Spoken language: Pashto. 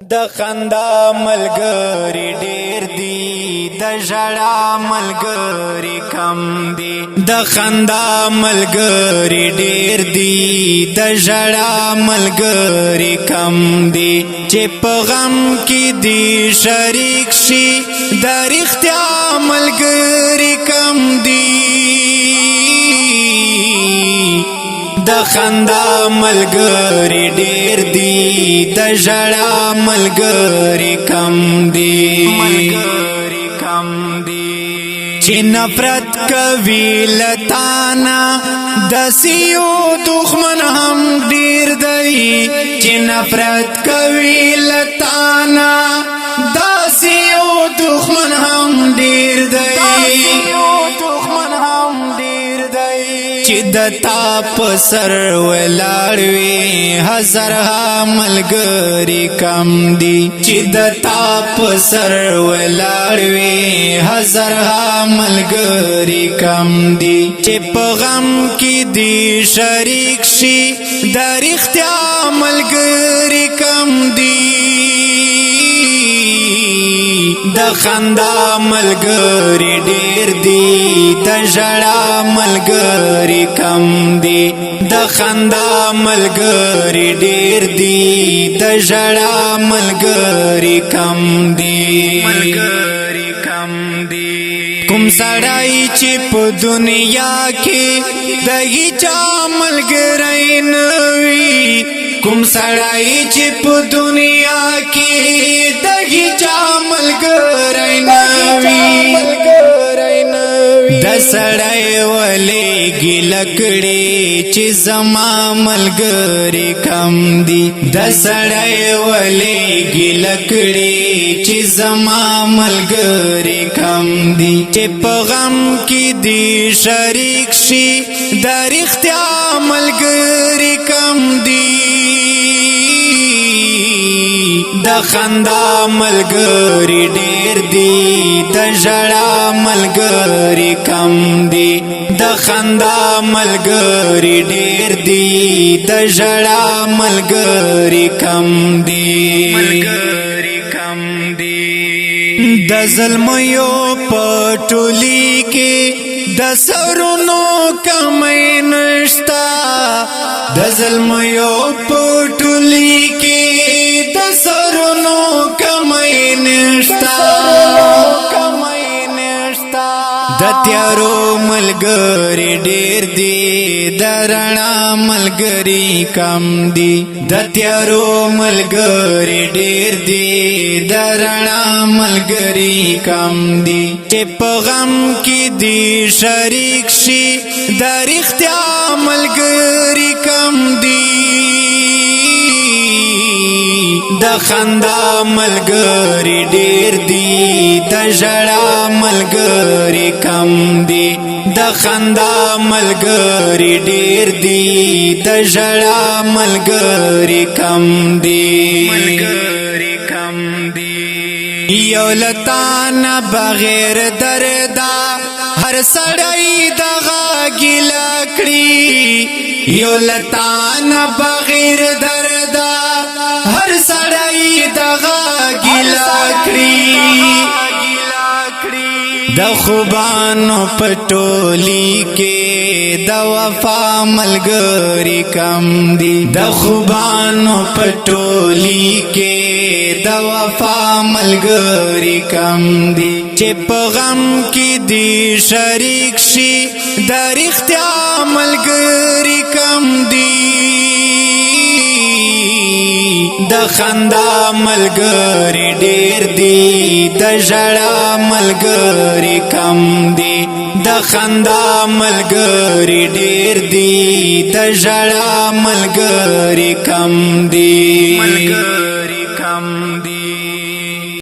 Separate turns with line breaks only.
د خندا ملګری ډیر دی د ژړا ملګری کم دی د خندا ملګری ډیر دی د ژړا ملګری کم دی چې په غم کې دی شریک شي د رښتیا ملګری کم دی د خندا ملګری ډیر دی د ژړا ملګری کم دی چې نفرت کوي لتانا د سیو دښمن هم ډیر دی چې نفرت کوي لتانا د سیو دښمن هم ډیر دی چې د تا په سر ولاړوي هزارها ملګری کم دي چې د تا په سر ولاړوي هزارها ملګری کم دي چې په غم کې دی شریک شي د رښتیا ملګری کم دي د خندا ملګری ډیر دی د ژړا ملګری کم دی د خندا ملګری ډیر دی د ژړا ملګری کم دی کوم سړی چې په دنیا کې د هیچا ملګری نه وي کوم سړی چې په دنیا کې د هیچا ملګری نه وي د سړی ولې ګیله کړي چې زما ملګری کم دي د سړی ولې ګیله کړي چې زما ملګری کم دي چې په غم کې دی شریک شي د رښتیا ملګری کم دي د خندا ملګری ډیر دی د ژړا ملګری کم دی د خندا ملګری ډیر دی د ژړا ملګری کم دی د ظلميو پټولي کې د سرونو کمې نشتا د ظلميو پټولي کې د سرونو کمې نشتا د تیارو ملګری ډیر دی د رڼا ملګری کم دی د تیارو ملګری ډیر دی د رڼا ملګری کم دی چې په غم کې دی شریک شي د رښتیا ملګری کم دی د خندا ملګری ډیر دی د ژړا ملګری کم دی د خندا ملګری ډیر دی د ژړا ملګری کم دی یو لتانا بغیر دردا هر سړی دغه ګیله کړي یو لتانا بغیر دردا هر سړی دغه ګیله کړي د خوبانو پټولی کې د وفا ملګری کم دی د خوبانو پټولی کې د وفا ملګری کم دی چې په غم کې دی شریک شي د رښتیا ملګری کم دی د خندا ملګری ډیر دی د ژړا ملګری کم دی د خندا ملګری ډیر دی د ژړا ملګری کم دی